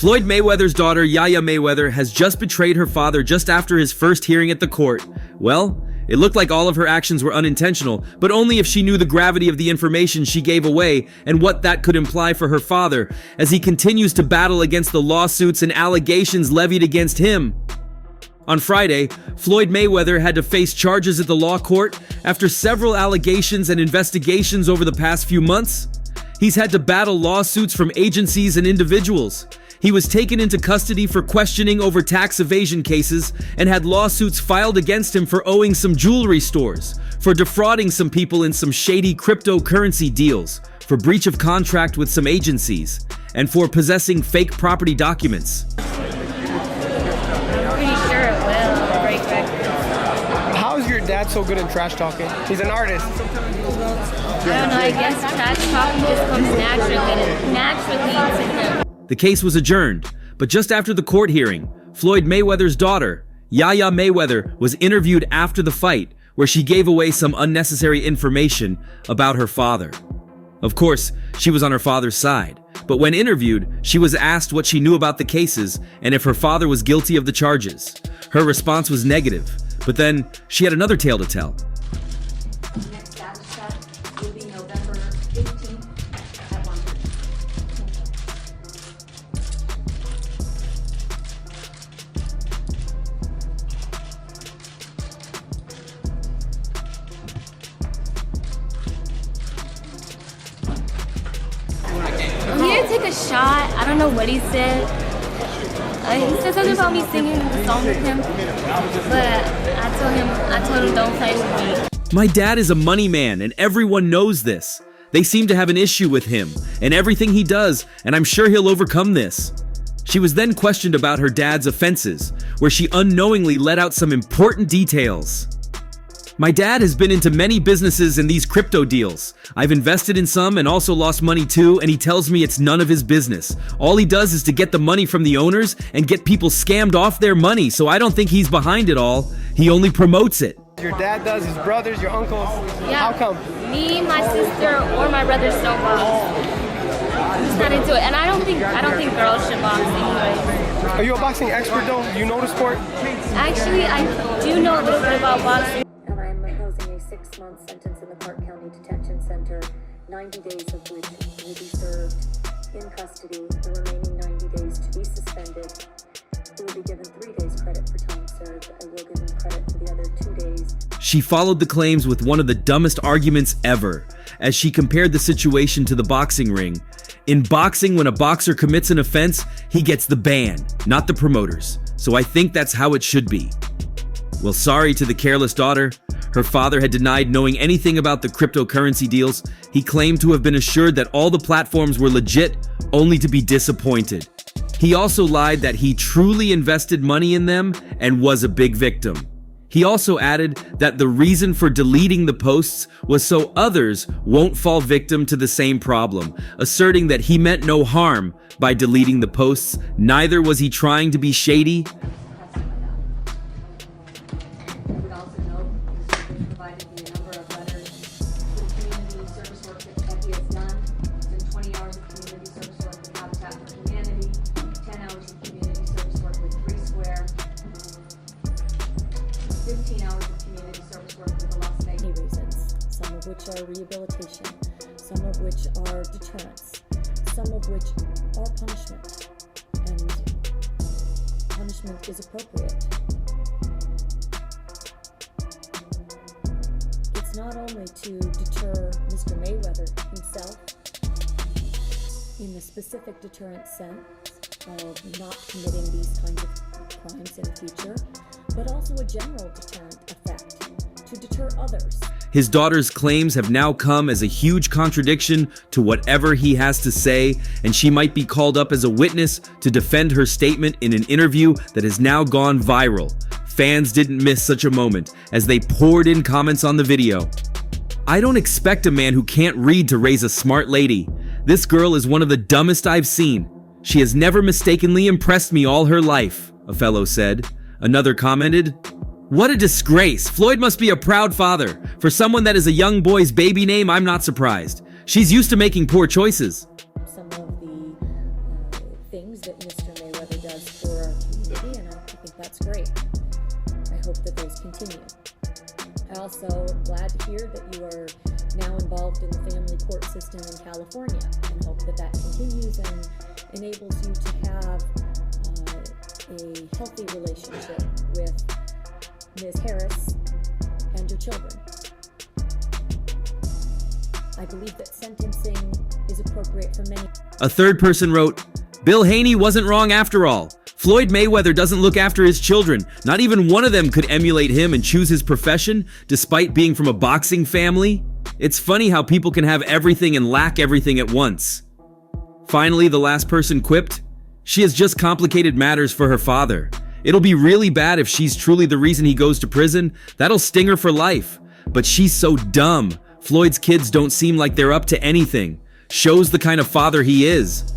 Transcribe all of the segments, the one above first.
Floyd Mayweather's daughter, Yaya Mayweather, has just betrayed her father just after his first hearing at the court. Well, it looked like all of her actions were unintentional, but only if she knew the gravity of the information she gave away and what that could imply for her father, as he continues to battle against the lawsuits and allegations levied against him. On Friday, Floyd Mayweather had to face charges at the law court after several allegations and investigations over the past few months. He's had to battle lawsuits from agencies and individuals. He was taken into custody for questioning over tax evasion cases and had lawsuits filed against him for owing some jewelry stores, for defrauding some people in some shady cryptocurrency deals, for breach of contract with some agencies, and for possessing fake property documents. How is your dad so good in trash talking? He's an artist. I don't know, I guess trash talking just comes naturally to him. The case was adjourned, but just after the court hearing, Floyd Mayweather's daughter, Yaya Mayweather, was interviewed after the fight, where she gave away some unnecessary information about her father. Of course, she was on her father's side, but when interviewed, she was asked what she knew about the cases and if her father was guilty of the charges. Her response was negative, but then she had another tale to tell. Next status check will be November 15th at 1:30. He didn't take a shot. I don't know what he said. He said something about me singing the song with him, but I told him don't play with me. My dad is a money man, and everyone knows this. They seem to have an issue with him and everything he does, and I'm sure he'll overcome this. She was then questioned about her dad's offenses, where she unknowingly let out some important details. My dad has been into many businesses and these crypto deals. I've invested in some and also lost money too, and he tells me it's none of his business. All he does is to get the money from the owners and get people scammed off their money, so I don't think he's behind it all. He only promotes it. Your dad does, his brothers, your uncles. Yeah. How come? Me, my sister, or my brothers don't box. I'm just not into it, and I don't think girls should box anyway. Are you a boxing expert though? You know the sport? Actually, I do know a little bit about boxing. And I am imposing a 6-month sentence in the Park County Detention Center, 90 days of which will be served in custody, the remaining 90 days to be suspended. He will be given 3 days credit for time served. I will give him credit for the other 2 days. She followed the claims with one of the dumbest arguments ever, as she compared the situation to the boxing ring. In boxing, when a boxer commits an offense, he gets the ban, not the promoters. So I think that's how it should be. Well, sorry to the careless daughter. Her father had denied knowing anything about the cryptocurrency deals. He claimed to have been assured that all the platforms were legit, only to be disappointed. He also lied that he truly invested money in them and was a big victim. He also added that the reason for deleting the posts was so others won't fall victim to the same problem, asserting that he meant no harm by deleting the posts. Neither was he trying to be shady. We would also note that he provided me a number of letters for community service work that he has done. It's been 20 hours of community service work with Habitat for Humanity, 10 hours of community service work with 3 Square, 15 hours of community service work with the Las Vegas. Many reasons, some of which are rehabilitation, some of which are deterrence, some of which are punishment, and punishment is appropriate. It's not only to deter Mr. Mayweather himself in the specific deterrent sense of not committing these kinds of crimes in the future, but also a general deterrent effect to deter others. His daughter's claims have now come as a huge contradiction to whatever he has to say, and she might be called up as a witness to defend her statement in an interview that has now gone viral. Fans didn't miss such a moment as they poured in comments on the video. I don't expect a man who can't read to raise a smart lady. This girl is one of the dumbest I've seen. She has never mistakenly impressed me all her life, a fellow said. Another commented, "What a disgrace. Floyd must be a proud father. For someone that is a young boy's baby name, I'm not surprised. She's used to making poor choices." Some of the things that Mr. hope that those continue. I also am glad to hear that you are now involved in the family court system in California, and hope that that continues and enables you to have a healthy relationship with Ms. Harris and your children. I believe that sentencing is appropriate for many. A third person wrote, Bill Haney wasn't wrong after all. Floyd Mayweather doesn't look after his children. Not even one of them could emulate him and choose his profession, despite being from a boxing family. It's funny how people can have everything and lack everything at once. Finally, the last person quipped, she has just complicated matters for her father. It'll be really bad if she's truly the reason he goes to prison. That'll sting her for life. But she's so dumb. Floyd's kids don't seem like they're up to anything. Shows the kind of father he is.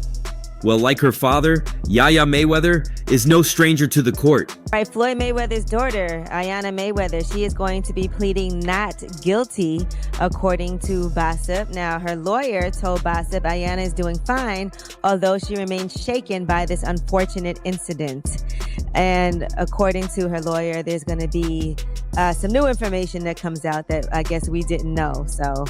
Well, like her father, Yaya Mayweather is no stranger to the court. Right, Floyd Mayweather's daughter, Yaya Mayweather, she is going to be pleading not guilty, according to Gossip. Now, her lawyer told Gossip Yaya is doing fine, although she remains shaken by this unfortunate incident. And according to her lawyer, there's going to be some new information that comes out that I guess we didn't know. So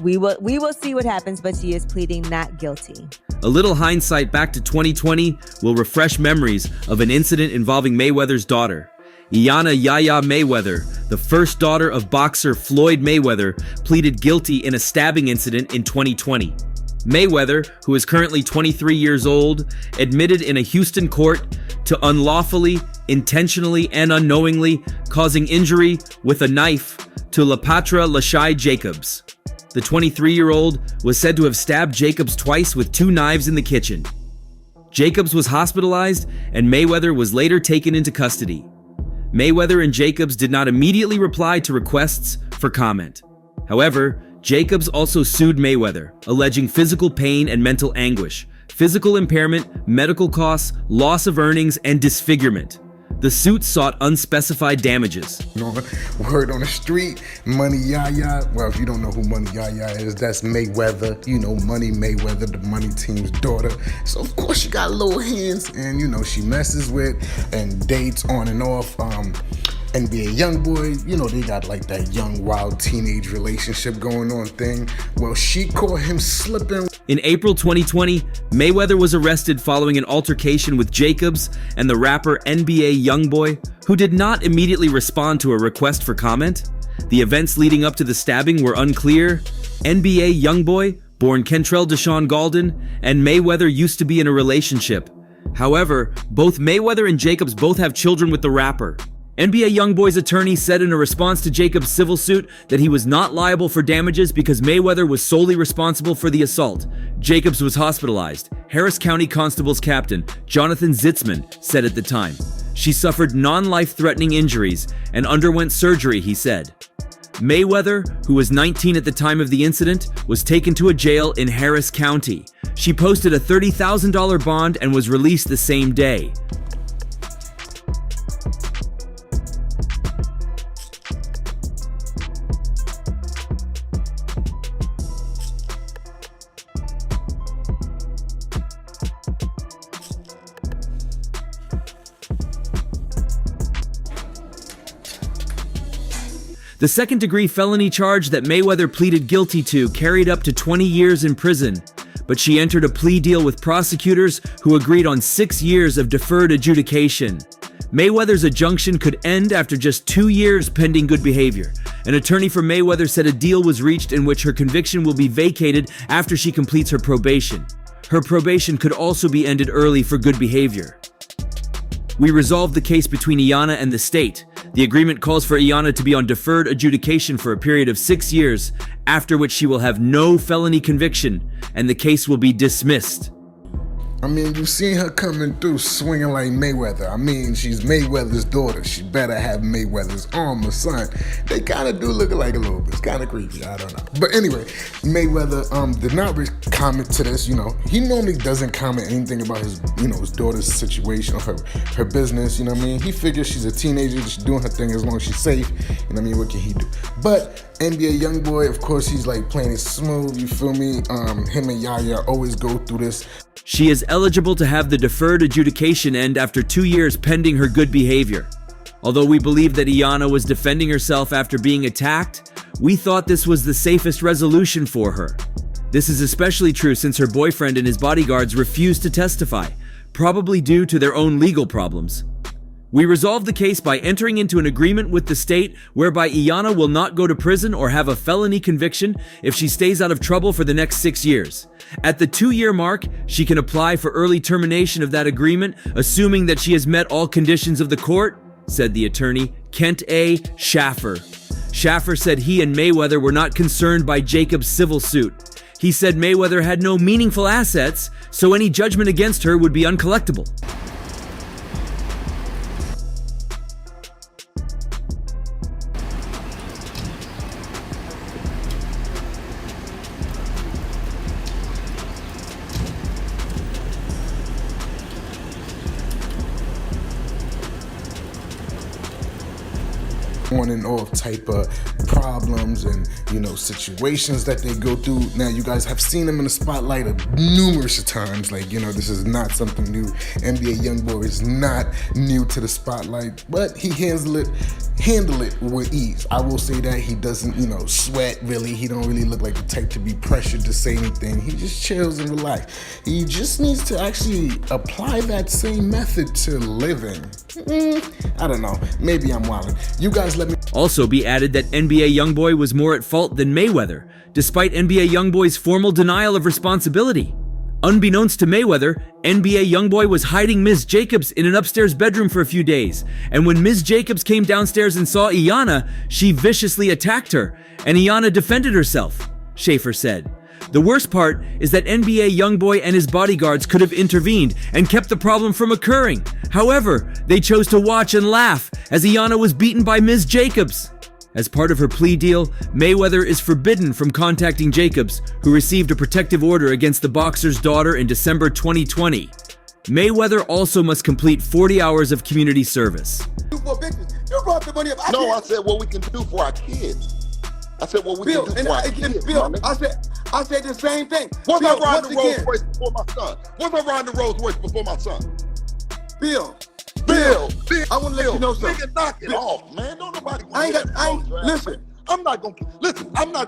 we will see what happens, but she is pleading not guilty. A little hindsight back to 2020 will refresh memories of an incident involving Mayweather's daughter. Yaya Mayweather, the first daughter of boxer Floyd Mayweather, pleaded guilty in a stabbing incident in 2020. Mayweather, who is currently 23 years old, admitted in a Houston court to unlawfully, intentionally, and unknowingly causing injury with a knife to Lapatra Lashai Jacobs. The 23-year-old was said to have stabbed Jacobs twice with 2 knives in the kitchen. Jacobs was hospitalized, and Mayweather was later taken into custody. Mayweather and Jacobs did not immediately reply to requests for comment. However, Jacobs also sued Mayweather, alleging physical pain and mental anguish, physical impairment, medical costs, loss of earnings, and disfigurement. The suit sought unspecified damages. You know, word on the street, Money Yaya. Well, if you don't know who Money Yaya is, that's Mayweather. You know, Money Mayweather, the money team's daughter. So, of course, she got little hands, and, you know, she messes with and dates on and off. NBA YoungBoy, you know, they got like that young, wild teenage relationship going on thing. Well, she caught him slipping. In April 2020, Mayweather was arrested following an altercation with Jacobs and the rapper NBA YoungBoy, who did not immediately respond to a request for comment. The events leading up to the stabbing were unclear. NBA YoungBoy, born Kentrell Deshaun Gaulden, and Mayweather used to be in a relationship. However, both Mayweather and Jacobs both have children with the rapper. NBA YoungBoy's attorney said in a response to Jacobs' civil suit that he was not liable for damages because Mayweather was solely responsible for the assault. Jacobs was hospitalized. Harris County Constable's captain, Jonathan Zitzman, said at the time. She suffered non-life-threatening injuries and underwent surgery, he said. Mayweather, who was 19 at the time of the incident, was taken to a jail in Harris County. She posted a $30,000 bond and was released the same day. The second-degree felony charge that Mayweather pleaded guilty to carried up to 20 years in prison, but she entered a plea deal with prosecutors who agreed on 6 years of deferred adjudication. Mayweather's injunction could end after just 2 years pending good behavior. An attorney for Mayweather said a deal was reached in which her conviction will be vacated after she completes her probation. Her probation could also be ended early for good behavior. We resolved the case between Yaya and the state. The agreement calls for Yaya to be on deferred adjudication for a period of 6 years, after which she will have no felony conviction, and the case will be dismissed. I mean, you've seen her coming through swinging like Mayweather. I mean, she's Mayweather's daughter. She better have Mayweather's arm or son. They kind of do look alike a little bit. It's kind of creepy. I don't know. But anyway, Mayweather did not comment to this. You know, he normally doesn't comment anything about his, you know, his daughter's situation or her business. You know what I mean? He figures she's a teenager. She's doing her thing as long as she's safe. You know what I mean? What can he do? But NBA YoungBoy, of course, he's like playing it smooth. You feel me? Him and Yaya always go through this. She is eligible to have the deferred adjudication end after 2 years pending her good behavior. Although we believe that Yaya was defending herself after being attacked, we thought this was the safest resolution for her. This is especially true since her boyfriend and his bodyguards refused to testify, probably due to their own legal problems. We resolved the case by entering into an agreement with the state whereby Yaya will not go to prison or have a felony conviction if she stays out of trouble for the next 6 years. At the 2-year mark, she can apply for early termination of that agreement, assuming that she has met all conditions of the court, said the attorney, Kent A. Schaffer. Schaffer said he and Mayweather were not concerned by Jacob's civil suit. He said Mayweather had no meaningful assets, so any judgment against her would be uncollectible. On and off type of problems and, situations that they go through. Now, you guys have seen him in the spotlight numerous times. This is not something new. NBA YoungBoy is not new to the spotlight, but he handle it with ease. I will say that he doesn't, sweat really. He don't really look like the type to be pressured to say anything. He just chills and relax. He just needs to actually apply that same method to living. I don't know. Maybe I'm wilding. You guys let me... Also be added that NBA YoungBoy was more at fault than Mayweather, despite NBA YoungBoy's formal denial of responsibility. Unbeknownst to Mayweather, NBA YoungBoy was hiding Ms. Jacobs in an upstairs bedroom for a few days, and when Ms. Jacobs came downstairs and saw Yaya, she viciously attacked her, and Yaya defended herself, Schaffer said. The worst part is that NBA YoungBoy and his bodyguards could have intervened and kept the problem from occurring. However, they chose to watch and laugh as Yaya was beaten by Ms. Jacobs. As part of her plea deal, Mayweather is forbidden from contacting Jacobs, who received a protective order against the boxer's daughter in December 2020. Mayweather also must complete 40 hours of community service. You brought the money up. I said what we can do for our kids. I said what we can do for our kids. Bill, I said the same thing. Was I riding the Rolls Royce before my son? Was I riding the Rolls Royce before my son? Bill, I want to let you know something. Nigga, knock it off, man. Don't nobody listen. I'm not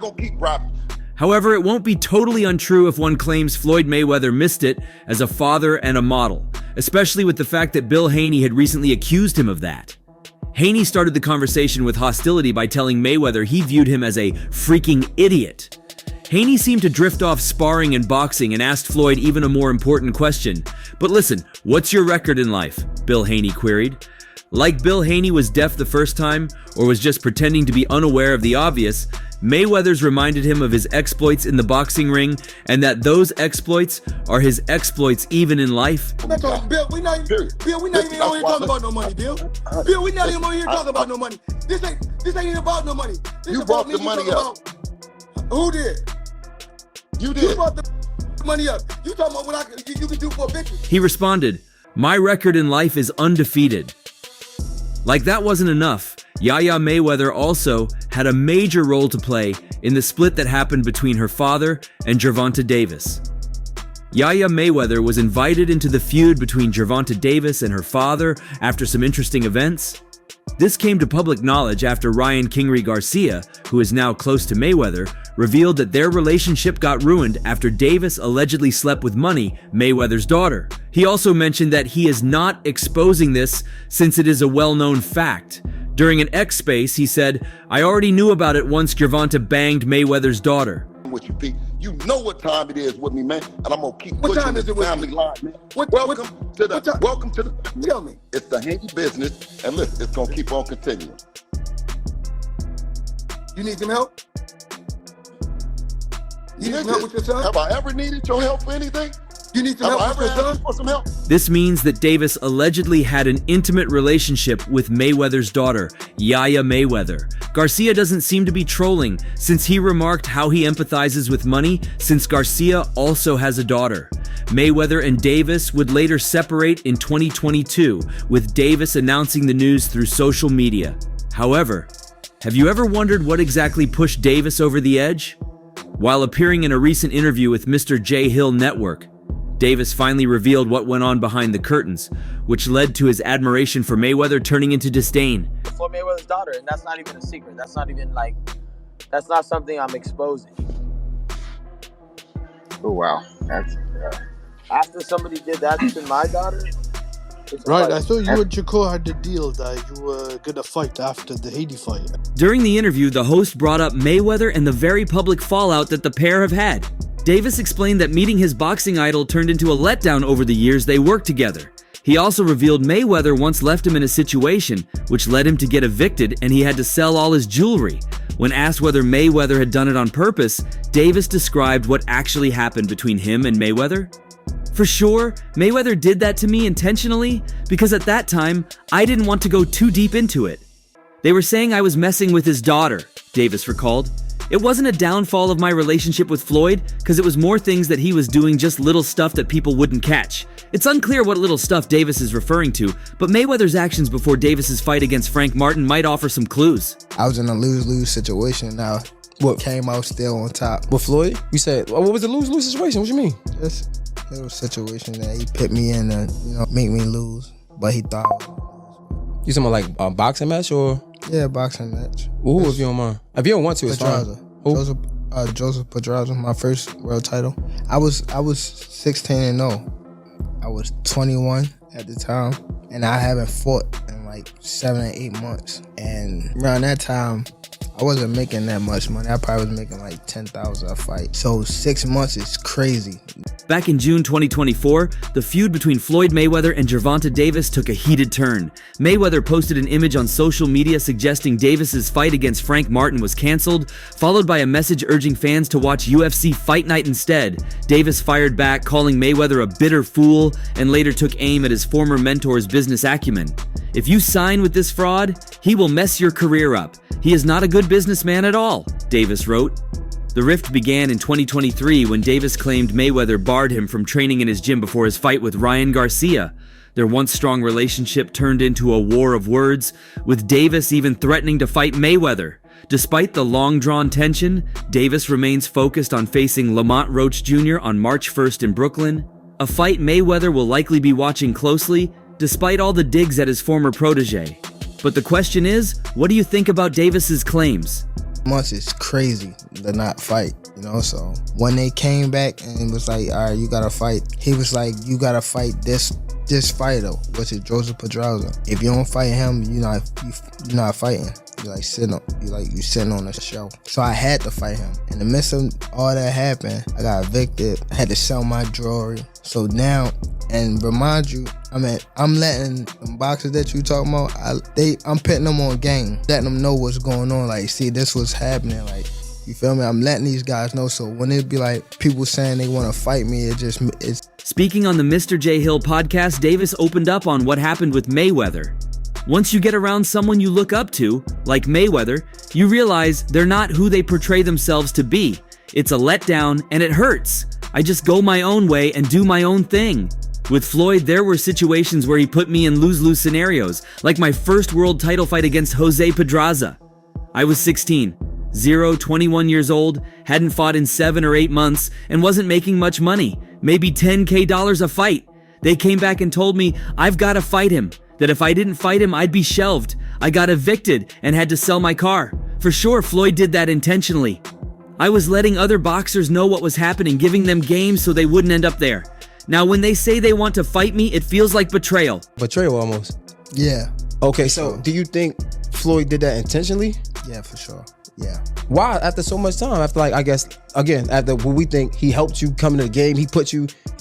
gonna keep bribing. However, it won't be totally untrue if one claims Floyd Mayweather missed it as a father and a model, especially with the fact that Bill Haney had recently accused him of that. Haney started the conversation with hostility by telling Mayweather he viewed him as a freaking idiot. Haney seemed to drift off sparring and boxing and asked Floyd even a more important question. But listen, what's your record in life? Bill Haney queried. Like Bill Haney was deaf the first time, or was just pretending to be unaware of the obvious, Mayweather's reminded him of his exploits in the boxing ring, and that those exploits are his exploits even in life. Bill, we not even on here talking about no money, Bill. Bill, we not even on here talking about no money. This ain't even about no money. You brought the money up. Who did? You did. You brought the money up. You talking about what you can do for a bitch? He responded, "My record in life is undefeated." Like that wasn't enough, Yaya Mayweather also had a major role to play in the split that happened between her father and Gervonta Davis. Yaya Mayweather was invited into the feud between Gervonta Davis and her father after some interesting events. This came to public knowledge after Ryan Kingery Garcia, who is now close to Mayweather, revealed that their relationship got ruined after Davis allegedly slept with Money, Mayweather's daughter. He also mentioned that he is not exposing this since it is a well-known fact. During an X space, he said, "I already knew about it once Gervonta banged Mayweather's daughter." What you think? You know what time it is with me, man, and I'm gonna keep What pushing time is this it with family you? line, man. What Welcome to the. Tell me. It's the Haney business, and listen, it's gonna keep on continuing. You need some help? You need some Nigga, help with your son? Have I ever needed your help for anything? You need some Have I help ever with your asked son? you for some help? This means that Davis allegedly had an intimate relationship with Mayweather's daughter, Yaya Mayweather. Garcia doesn't seem to be trolling, since he remarked how he empathizes with Money since Garcia also has a daughter. Mayweather and Davis would later separate in 2022, with Davis announcing the news through social media. However, have you ever wondered what exactly pushed Davis over the edge? While appearing in a recent interview with Mr. J. Hill Network, Davis finally revealed what went on behind the curtains, which led to his admiration for Mayweather turning into disdain. Floyd Mayweather's daughter, and that's not even a secret. That's not something I'm exposing. Oh wow, After somebody did that to my daughter. Right, I thought you and Shakur had the deal that you were gonna fight after the Haney fight. During the interview, the host brought up Mayweather and the very public fallout that the pair have had. Davis explained that meeting his boxing idol turned into a letdown over the years they worked together. He also revealed Mayweather once left him in a situation which led him to get evicted and he had to sell all his jewelry. When asked whether Mayweather had done it on purpose, Davis described what actually happened between him and Mayweather. For sure, Mayweather did that to me intentionally because at that time, I didn't want to go too deep into it. They were saying I was messing with his daughter, Davis recalled. It wasn't a downfall of my relationship with Floyd because it was more things that he was doing, just little stuff that people wouldn't catch. It's unclear what little stuff Davis is referring to, but Mayweather's actions before Davis's fight against Frank Martin might offer some clues. I was in a lose-lose situation. Now, what came out still on top. With Floyd? You said, what was the lose-lose situation? What you mean? Just a little situation that he put me in to, make me lose. But he thought I was. You talking about like a boxing match or? Yeah, boxing match. Ooh, if you don't mind. If you don't want to, it's fine. Joseph Pedraza, my first world title. I was 16-0. I was 21 at the time, and I haven't fought in like 7 or 8 months. And around that time, I wasn't making that much money. I probably was making like $10,000 a fight. So 6 months is crazy. Back in June 2024, the feud between Floyd Mayweather and Gervonta Davis took a heated turn. Mayweather posted an image on social media suggesting Davis's fight against Frank Martin was canceled, followed by a message urging fans to watch UFC Fight Night instead. Davis fired back, calling Mayweather a bitter fool, and later took aim at his former mentor's business acumen. If you sign with this fraud, he will mess your career up. He is not a good businessman at all, Davis wrote. The rift began in 2023 when Davis claimed Mayweather barred him from training in his gym before his fight with Ryan Garcia. Their once strong relationship turned into a war of words, with Davis even threatening to fight Mayweather. Despite the long-drawn tension, Davis remains focused on facing Lamont Roach Jr. on March 1st in Brooklyn, a fight Mayweather will likely be watching closely, despite all the digs at his former protege. But the question is, what do you think about Davis's claims? Months is crazy to not fight, so when they came back and was like, all right, you gotta fight, he was like, you gotta fight this fighter, which is Joseph Pedraza. If you don't fight him, you're not fighting. You're sitting on the show. So I had to fight him. In the midst of all that happened, I got evicted. I had to sell my jewelry. So now, and remind you, I'm letting them boxers that you talking about, I'm putting them on game, letting them know what's going on. Like, see, this was happening. Like, you feel me? I'm letting these guys know. So when it be like people saying they want to fight me, it's. Speaking on the Mr. J. Hill podcast, Davis opened up on what happened with Mayweather. Once you get around someone you look up to, like Mayweather, you realize they're not who they portray themselves to be. It's a letdown and it hurts. I just go my own way and do my own thing. With Floyd, there were situations where he put me in lose-lose scenarios, like my first world title fight against Jose Pedraza. I was 16, 21 years old, hadn't fought in 7 or 8 months, and wasn't making much money, maybe $10K a fight. They came back and told me I've got to fight him, that if I didn't fight him, I'd be shelved. I got evicted and had to sell my car. For sure, Floyd did that intentionally. I was letting other boxers know what was happening, giving them games so they wouldn't end up there. Now, when they say they want to fight me, it feels like betrayal. Betrayal almost. Yeah. Okay, so do you think Floyd did that intentionally? Yeah, for sure. Yeah. Why? After so much time? After I guess, again, after what we think he helped you come into the game, he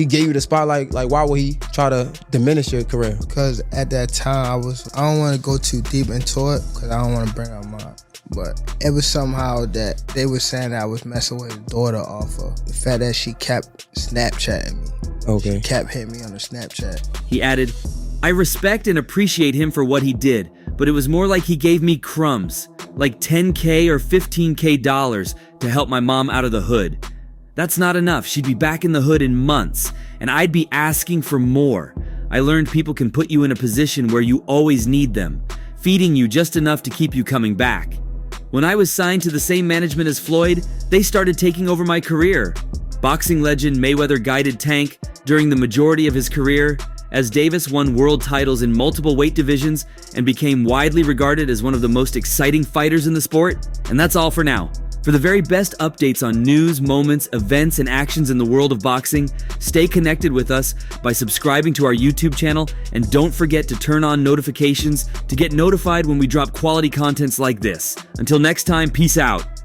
gave you the spotlight. Like, why would he try to diminish your career? Because at that time, I don't want to go too deep into it because I don't want to bring up mine. But it was somehow that they were saying that I was messing with his daughter off of the fact that she kept Snapchatting me. Okay. She kept hitting me on the Snapchat. He added, I respect and appreciate him for what he did, but it was more like he gave me crumbs, like $10K or $15K to help my mom out of the hood. That's not enough. She'd be back in the hood in months, and I'd be asking for more. I learned people can put you in a position where you always need them, feeding you just enough to keep you coming back. When I was signed to the same management as Floyd, they started taking over my career. Boxing legend Mayweather guided Tank during the majority of his career, as Davis won world titles in multiple weight divisions and became widely regarded as one of the most exciting fighters in the sport. And that's all for now. For the very best updates on news, moments, events, and actions in the world of boxing, stay connected with us by subscribing to our YouTube channel, and don't forget to turn on notifications to get notified when we drop quality contents like this. Until next time, peace out.